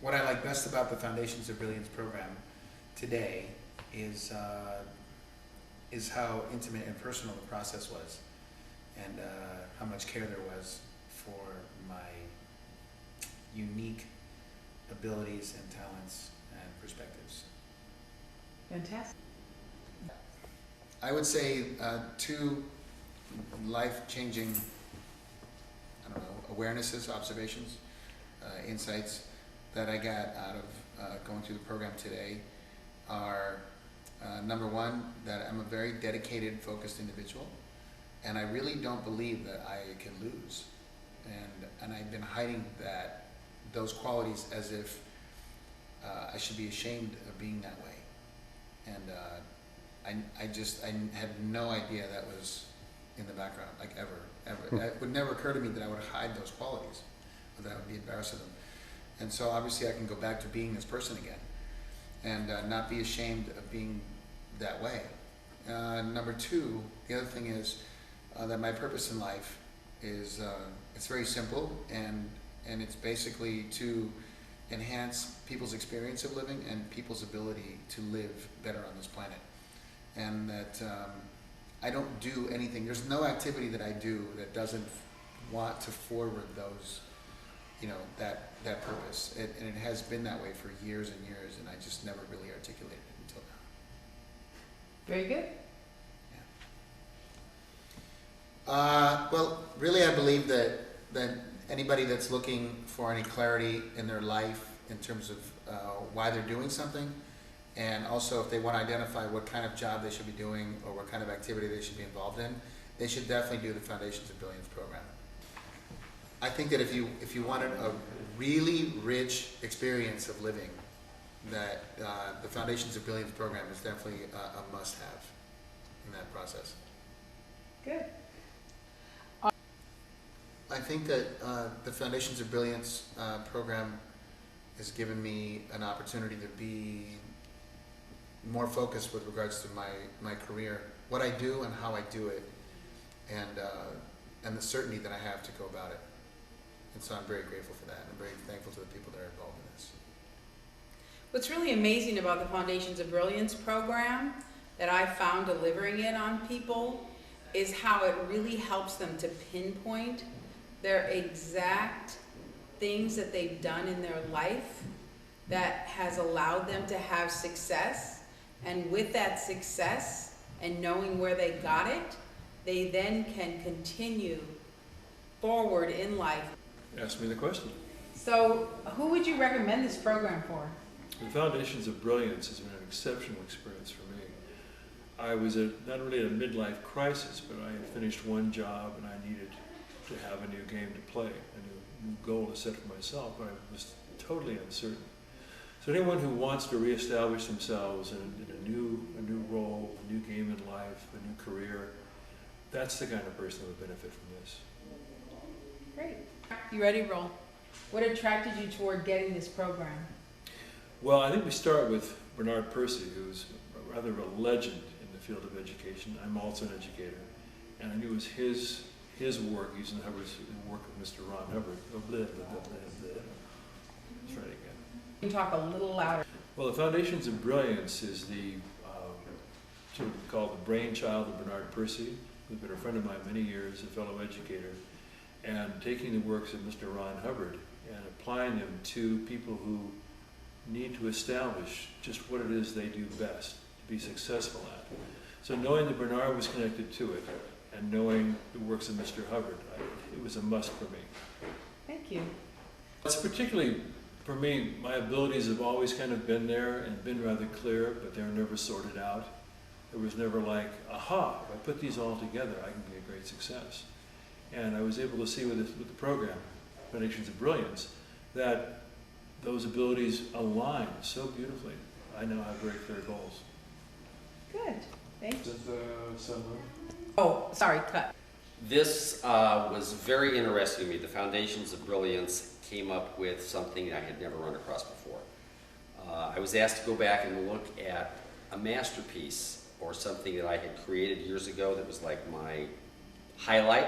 what I like best about the Foundations of Brilliance program today is how intimate and personal the process was, and how much care there was for my unique abilities and talents and perspectives. Fantastic. I would say two life-changing, I don't know, awarenesses, observations, insights that I got out of going through the program today are number one, that I'm a very dedicated, focused individual, and I really don't believe that I can lose. And I've been hiding those qualities as if I should be ashamed of being that way. And I had no idea that was in the background, like ever. It would never occur to me that I would hide those qualities, or that I would be embarrassed of them. And so obviously I can go back to being this person again, and not be ashamed of being that way. Number two, the other thing is that my purpose in life is, it's very simple, and it's basically to enhance people's experience of living and people's ability to live better on this planet. And that I don't do anything, there's no activity that I do that doesn't want to forward those, that purpose. And it has been that way for years and years, and I just never really articulated it until now. Very good. Yeah. Well, really I believe that anybody that's looking for any clarity in their life in terms of why they're doing something, and also if they want to identify what kind of job they should be doing or what kind of activity they should be involved in, they should definitely do the Foundations of Brilliance program. I think that if you wanted a really rich experience of living, that the Foundations of Brilliance program is definitely a must-have in that process. Good. I think that the Foundations of Brilliance program has given me an opportunity to be more focused with regards to my career, what I do and how I do it, and the certainty that I have to go about it. And so I'm very grateful for that. I'm very thankful to the people that are involved in this. What's really amazing about the Foundations of Brilliance program that I found delivering it on people is how it really helps them to pinpoint their exact things that they've done in their life that has allowed them to have success. And with that success and knowing where they got it, they then can continue forward in life. Ask me the question. So who would you recommend this program for? The Foundations of Brilliance has been an exceptional experience for me. I was not really at a midlife crisis, but I had finished one job and I needed to have a new game to play, a new goal to set for myself, but I was totally uncertain. So anyone who wants to reestablish themselves in a new role, a new game in life, a new career, that's the kind of person who would benefit from this. Great. You ready, Roll? What attracted you toward getting this program? Well, I think we start with Bernard Percy, who's rather a legend in the field of education. I'm also an educator, and I knew it was his work, using Hubbard's work with Mr. Ron Hubbard. Oh, blah, blah, blah, blah, blah. Let's try it again. You can talk a little louder. Well, the Foundations of Brilliance is sort of called the brainchild of Bernard Percy, who's been a friend of mine many years, a fellow educator, and taking the works of Mr. Ron Hubbard and applying them to people who need to establish just what it is they do best to be successful at. So knowing that Bernard was connected to it and knowing the works of Mr. Hubbard, it was a must for me. Thank you. It's particularly, for me, my abilities have always kind of been there and been rather clear, but they're never sorted out. There was never like, aha, if I put these all together, I can be a great success. And I was able to see with the program, Foundations of Brilliance, that those abilities align so beautifully. I now have very clear goals. Good. Thank you. Someone? Oh, sorry, cut. This was very interesting to me. The Foundations of Brilliance came up with something I had never run across before. I was asked to go back and look at a masterpiece or something that I had created years ago that was like my highlight,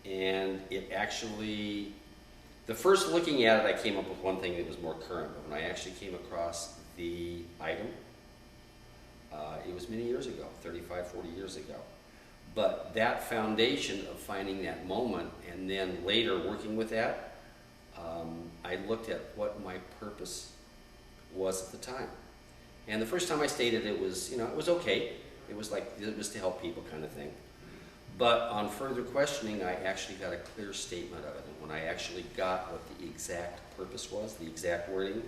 and it actually The first looking at it, I came up with one thing that was more current, but when I actually came across the item, it was many years ago, 35, 40 years ago. But that foundation of finding that moment and then later working with that, I looked at what my purpose was at the time. And the first time I stated it was, you know, it was okay. It was like, it was to help people kind of thing. But on further questioning, I actually got a clear statement of it. And when I actually got what the exact purpose was, the exact wording,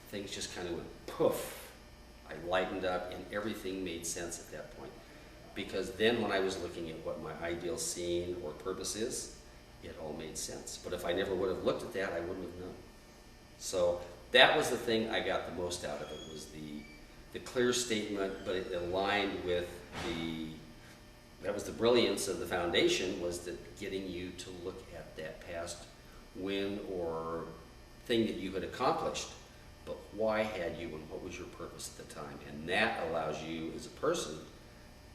things just kind of went poof. I lightened up and everything made sense at that point. Because then when I was looking at what my ideal scene or purpose is, it all made sense. But if I never would have looked at that, I wouldn't have known. So that was the thing I got the most out of it, was the clear statement, but it aligned with that was the brilliance of the foundation, was that getting you to look at that past win or thing that you had accomplished, but why had you and what was your purpose at the time? And that allows you as a person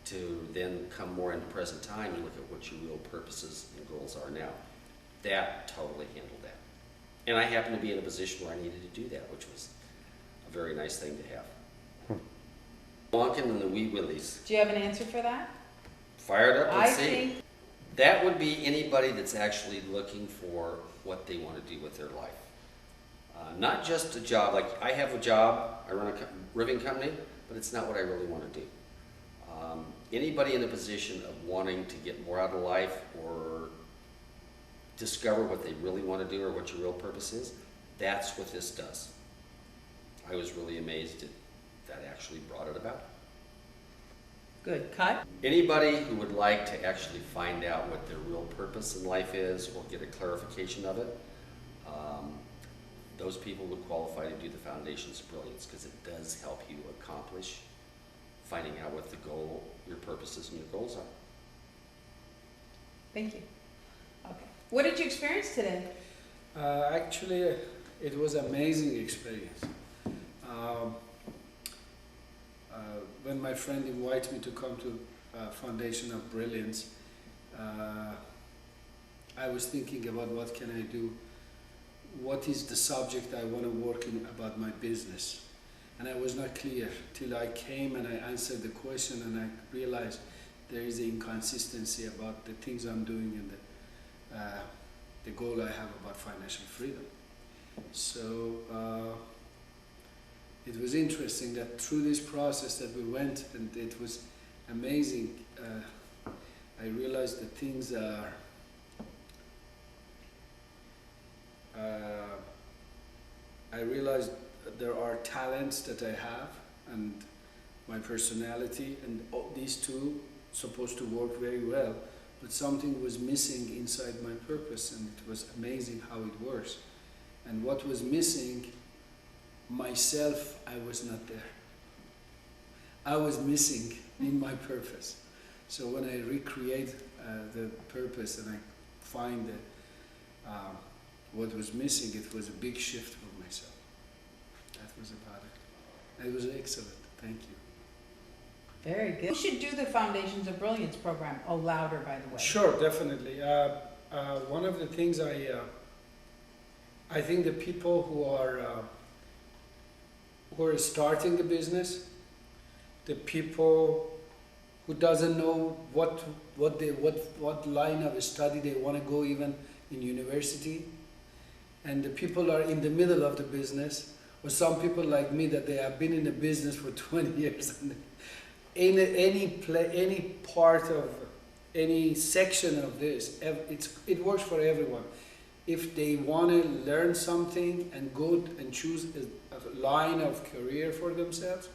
to then come more into present time and look at what your real purposes and goals are now. That totally handled that. And I happened to be in a position where I needed to do that, which was a very nice thing to have. Wonkin and the Wee Willies. Do you have an answer for that? Fired up, I let's see. think That would be anybody that's actually looking for what they want to do with their life. Not just a job, like I have a job, I run a ribbon company, but it's not what I really want to do. Anybody in a position of wanting to get more out of life or discover what they really want to do or what your real purpose is, that's what this does. I was really amazed that actually brought it about. good. Cut. Anybody who would like to actually find out what their real purpose in life is or get a clarification of it, those people would qualify to do the Foundations of Brilliance, because it does help you accomplish finding out what the goal, your purposes and your goals are. Thank you. Okay. What did you experience today? Actually, it was an amazing experience. When my friend invited me to come to Foundation of Brilliance, I was thinking about what can I do, what is the subject I want to work in about my business. And I was not clear till I came and I answered the question and I realized there is an inconsistency about the things I'm doing and the goal I have about financial freedom. So it was interesting that through this process that we went, and it was amazing, I realized that things are I realized there are talents that I have and my personality, and these two supposed to work very well, but something was missing inside my purpose, and it was amazing how it works. And what was missing, myself, I was not there. I was missing in my purpose. So when I recreate the purpose and I find what was missing, it was a big shift for myself. That was about it. It was excellent. Thank you. Very good. We should do the Foundations of Brilliance program. Oh, louder, by the way. Sure, definitely. One of the things I think the people who are starting a business, the people who doesn't know what line of study they want to go even in university, and the people are in the middle of the business, or some people like me that they have been in the business for 20 years. And in any part of any section of this, it works for everyone. If they want to learn something and go and choose a line of career for themselves,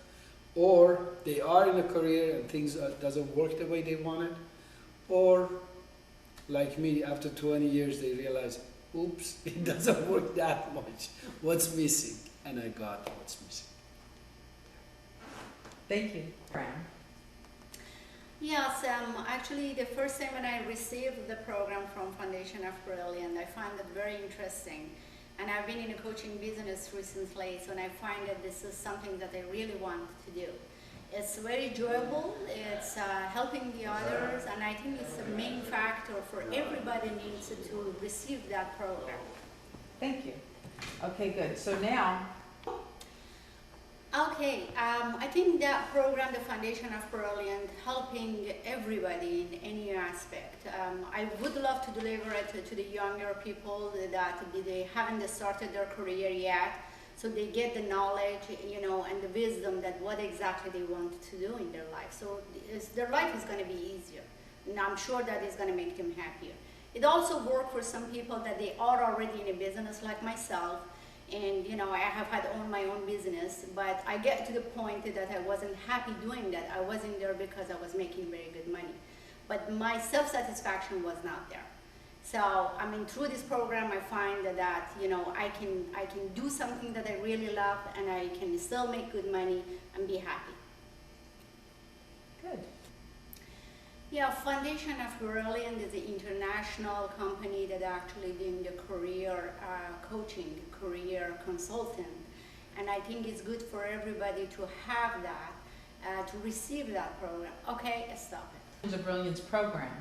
or they are in a career and things doesn't work the way they want it, or like me, after 20 years they realize, oops, it doesn't work that much. What's missing? And I got what's missing. Thank you, Fran. Yes, actually the first time when I received the program from Foundation of Brilliance, I found it very interesting. And I've been in a coaching business recently, so I find that this is something that I really want to do. It's very enjoyable, it's helping the others, and I think it's the main factor for everybody needs to receive that program. Thank you. Okay, good. So now, Okay, I think that program, the Foundation of Brilliance, helping everybody in any aspect. I would love to deliver it to the younger people that they haven't started their career yet, so they get the knowledge, you know, and the wisdom that what exactly they want to do in their life. So their life is going to be easier, and I'm sure that it's going to make them happier. It also works for some people that they are already in a business like myself. And you know, I have had my own business, but I get to the point that I wasn't happy doing that. I wasn't there because I was making very good money, but my self-satisfaction was not there. So I mean, through this program, I find that you know, I can do something that I really love, and I can still make good money and be happy. good. Yeah, Foundation of Brilliance is an international company that actually doing the career coaching, career consultant. And I think it's good for everybody to have that, to receive that program. Okay, stop it. The Brilliance program.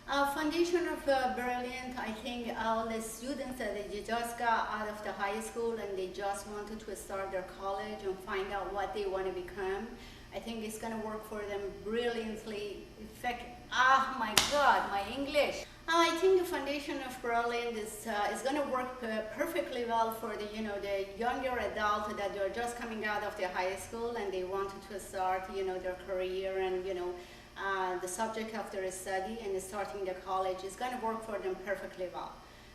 Foundation of Brilliance, I think all the students that they just got out of the high school and they just wanted to start their college and find out what they want to become. I think it's going to work for them brilliantly. In fact, oh my God, my English. I think the Foundation of Brilliance is going to work perfectly well for the, you know, the younger adult that they're just coming out of their high school and they wanted to start, you know, their career and, you know, the subject of their study and starting the college is going to work for them perfectly well.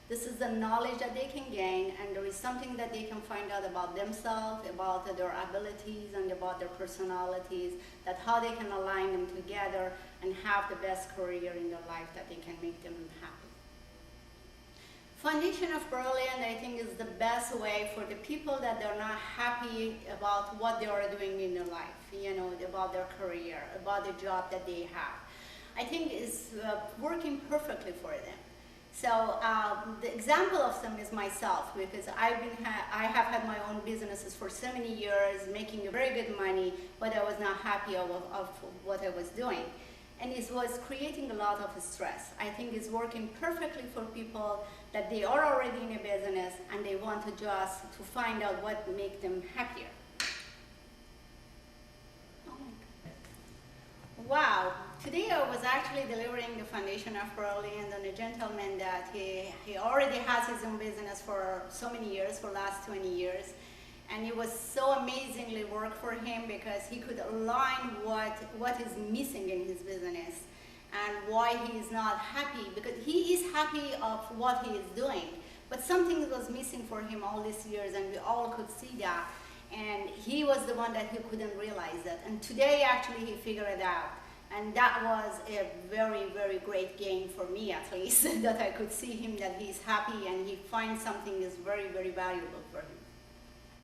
This is the knowledge that they can gain, and there is something that they can find out about themselves, about their abilities and about their personalities, that how they can align them together and have the best career in their life that they can make them happy. Foundation of Brilliance, I think, is the best way for the people that they're not happy about what they are doing in their life, you know, about their career, about the job that they have. I think it's working perfectly for them. So the example of them is myself, because I have had my own businesses for so many years, making very good money, but I was not happy of what I was doing. And it was creating a lot of stress. I think it's working perfectly for people that they are already in a business and they want to just to find out what makes them happier. Wow, today I was actually delivering the Foundation of Brilliance on a gentleman that he already has his own business for so many years, for the last 20 years. And it was so amazingly work for him because he could align what is missing in his business and why he is not happy, because he is happy of what he is doing, but something was missing for him all these years, and we all could see that. And he was the one that he couldn't realize that. And today, actually, he figured it out. And that was a very, very great gain for me, at least, that I could see him, that he's happy and he finds something is very, very valuable for him.